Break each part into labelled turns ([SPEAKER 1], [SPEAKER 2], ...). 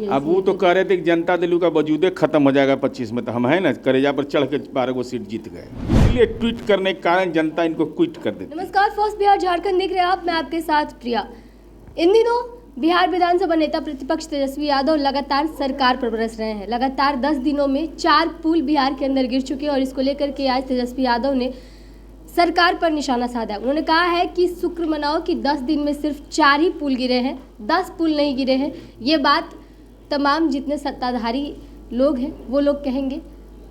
[SPEAKER 1] अब वो तो कह रहे थे कि जनता दल का वजूदे खत्म हो जाएगा 25 में, तो हम है ना करेजा पर चढ़ के 12 गो सीट जीत गए, इसलिए ट्वीट करने के कारण जनता इनको क्विट कर देती।
[SPEAKER 2] नमस्कार, फर्स्ट बिहार झारखंड देख रहे हैं आप, मैं आपके साथ प्रिया। इन दिनों बिहार विधानसभा नेता प्रतिपक्ष तेजस्वी यादव लगातार सरकार पर बरस रहे हैं। लगातार 10 दिनों में 4 पुल बिहार के अंदर गिर चुके हैं और इसको लेकर के आज तेजस्वी यादव ने सरकार पर निशाना साधा। उन्होंने कहा है कि शुक्र मनाओ कि 10 दिन में सिर्फ 4 ही पुल गिरे हैं, 10 पुल नहीं गिरे हैं। ये बात तमाम जितने सत्ताधारी लोग हैं वो लोग कहेंगे।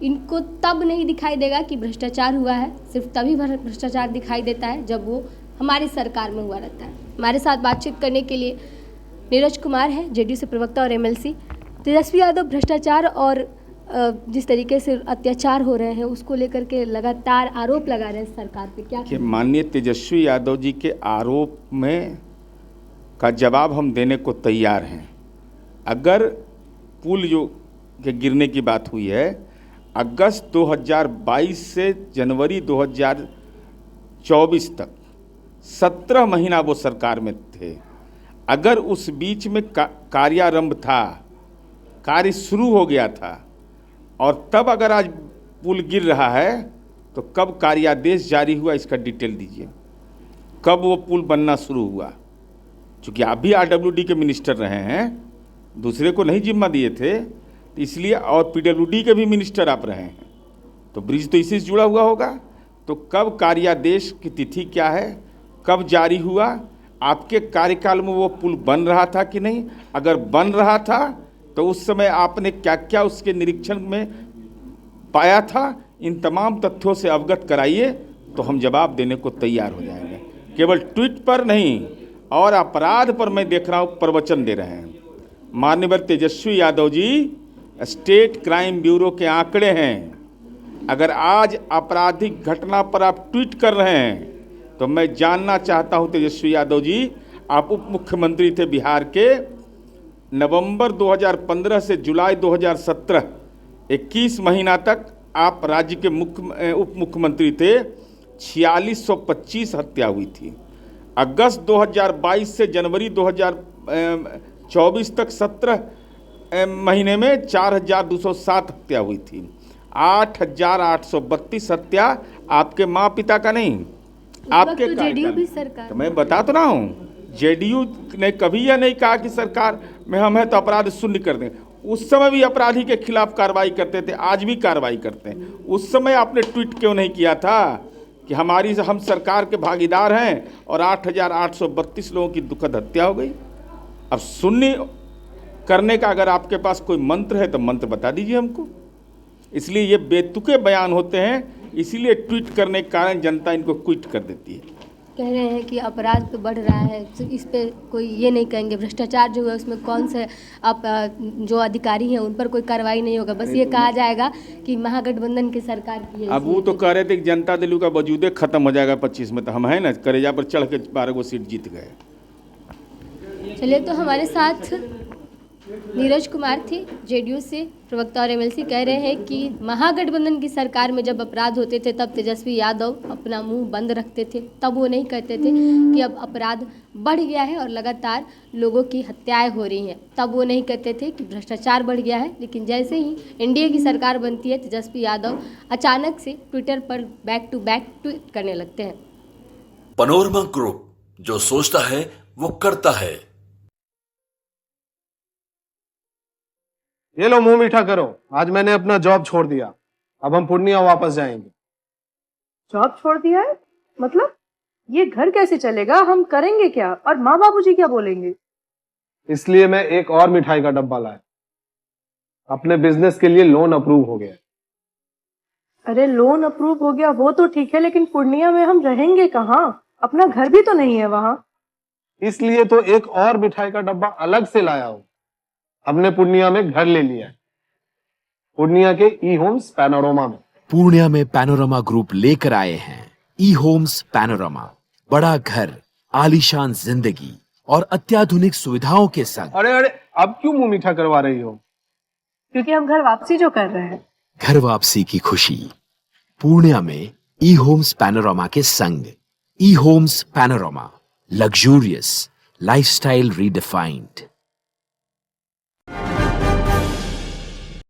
[SPEAKER 2] इनको तब नहीं दिखाई देगा कि भ्रष्टाचार हुआ है, सिर्फ तभी भ्रष्टाचार दिखाई देता है जब वो हमारी सरकार में हुआ रहता है। हमारे साथ बातचीत करने के लिए नीरज कुमार है, जेडीयू से प्रवक्ता और एमएलसी। तेजस्वी यादव भ्रष्टाचार और जिस तरीके से अत्याचार हो रहे हैं उसको लेकर के लगातार आरोप लगा रहे हैं सरकार पे, क्या
[SPEAKER 1] कि माननीय तेजस्वी यादव जी के आरोप में का जवाब हम देने को तैयार हैं। अगर पुल जो के गिरने की बात हुई है, अगस्त 2022 से जनवरी 2024 तक 17 महीना वो सरकार में थे। अगर उस बीच में कार्यारंभ था, कार्य शुरू हो गया था और तब अगर आज पुल गिर रहा है तो कब कार्यादेश जारी हुआ, इसका डिटेल दीजिए। कब वो पुल बनना शुरू हुआ? चूँकि आप भी आरडब्ल्यूडी के मिनिस्टर रहे हैं, दूसरे को नहीं जिम्मा दिए थे, तो इसलिए, और पीडब्ल्यूडी के भी मिनिस्टर आप रहे हैं, तो ब्रिज तो इसी से जुड़ा हुआ होगा। तो कब कार्यादेश की तिथि क्या है, कब जारी हुआ, आपके कार्यकाल में वो पुल बन रहा था कि नहीं? अगर बन रहा था तो उस समय आपने क्या क्या उसके निरीक्षण में पाया था, इन तमाम तथ्यों से अवगत कराइए तो हम जवाब देने को तैयार हो जाएंगे। केवल ट्वीट पर नहीं, और अपराध पर मैं देख रहा हूँ प्रवचन दे रहे हैं माननीय Tejashwi Yadav ji. State crime bureau के आंकड़े हैं। अगर आज आपराधिक घटना पर आप ट्वीट कर रहे हैं तो मैं जानना चाहता हूं तेजस्वी यादव जी, आप उप मुख्यमंत्री थे बिहार के, नवंबर 2015 से जुलाई 2017 21 महीना तक आप राज्य के उप मुख्यमंत्री थे। 4625 हत्या हुई थी। अगस्त 2022 से जनवरी 2024 तक 17 महीने में 4207 हत्या हुई थी। 8832 हत्या आपके माँ पिता का नहीं, आपके
[SPEAKER 2] जेडीयू भी सरकार।
[SPEAKER 1] तो मैं बता तो रहा हूँ, जेडीयू ने कभी यह नहीं कहा कि सरकार में हम हैं तो अपराध शून्य कर दें। उस समय भी अपराधी के खिलाफ कार्रवाई करते थे, आज भी कार्रवाई करते हैं। उस समय आपने ट्वीट क्यों नहीं किया था कि हम सरकार के भागीदार हैं और 8832 लोगों की दुखद हत्या हो गई? अब शून्य करने का अगर आपके पास कोई मंत्र है तो मंत्र बता दीजिए हमको। इसलिए ये बेतुके बयान होते हैं, इसीलिए ट्वीट करने के कारण जनता इनको क्विट कर देती है।
[SPEAKER 2] कह रहे हैं कि अपराध तो बढ़ रहा है, तो इस पे कोई ये नहीं कहेंगे भ्रष्टाचार जो है उसमें कौन से आप जो अधिकारी हैं उन पर कोई कार्रवाई नहीं होगा, बस ये कहा जाएगा कि महागठबंधन की सरकार की है।
[SPEAKER 1] अब वो तो कह रहे थे कि जनता दल का वजूदे खत्म हो जाएगा 25 में, तो हम है ना करेजा पर चढ़ के 12 गो सीट जीत गए।
[SPEAKER 2] चलिए, तो हमारे साथ नीरज कुमार थे, जेडीयू से प्रवक्ता और एमएलसी। कह रहे हैं कि महागठबंधन की सरकार में जब अपराध होते थे तब तेजस्वी यादव अपना मुंह बंद रखते थे, तब वो नहीं कहते थे कि अब अपराध बढ़ गया है और लगातार लोगों की हत्याएं हो रही हैं, तब वो नहीं कहते थे कि भ्रष्टाचार बढ़ गया है। लेकिन जैसे ही एनडीए की सरकार बनती है, तेजस्वी यादव अचानक से ट्विटर पर बैक टू बैक ट्वीट करने लगते हैं।
[SPEAKER 3] पैनोरमा ग्रुप, जो सोचता है वो करता है।
[SPEAKER 4] ये लो, मुंह मीठा करो, आज मैंने अपना जॉब छोड़ दिया, अब हम पूर्णिया वापस जाएंगे।
[SPEAKER 5] जॉब छोड़ दिया है? मतलब ये घर कैसे चलेगा, हम करेंगे क्या, और माँ बाबूजी क्या बोलेंगे?
[SPEAKER 4] इसलिए मैं एक और मिठाई का डब्बा लाया। अपने बिजनेस के लिए लोन अप्रूव हो गया।
[SPEAKER 5] अरे लोन अप्रूव हो गया वो तो ठीक है, लेकिन पूर्णिया में हम रहेंगे कहाँ? अपना घर भी तो नहीं है वहां।
[SPEAKER 4] इसलिए तो एक और मिठाई का डब्बा अलग से लाया हूं। हमने पूर्णिया में घर ले लिया है, पूर्णिया के ई होम्स पैनोरमा में।
[SPEAKER 6] पूर्णिया में पैनोरमा ग्रुप लेकर आए हैं ई होम्स पैनोरमा। बड़ा घर, आलीशान जिंदगी और अत्याधुनिक सुविधाओं के संग।
[SPEAKER 4] अरे अरे, अब क्यों मुंह मीठा करवा रही हो?
[SPEAKER 5] क्योंकि हम घर वापसी जो कर रहे हैं।
[SPEAKER 6] घर वापसी की खुशी पूर्णिया में ई होम्स पैनोरमा के संग। E homes panorama, luxurious lifestyle redefined.